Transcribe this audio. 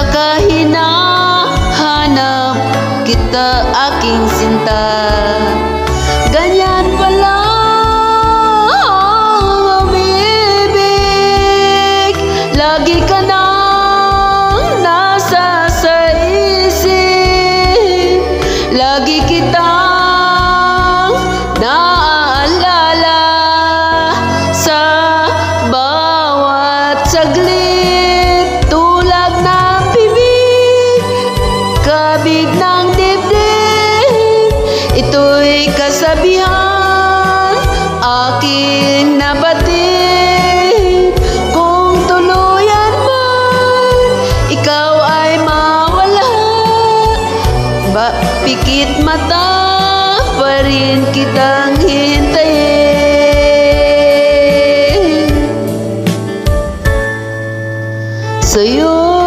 Kita kahinahanap, kita aking sinta. Ganyan pala ang umibig. Lagi ka nang nasa sa isip. Lagi kitang naaalala sa bawat saglit. Tulad ng bibig, kabig ng dibdib. Ito'y kasabihan, aking nabatid. Kung tuluyan man ikaw ay mawala, pikit mata pa rin kitang hintayin. Sa'yo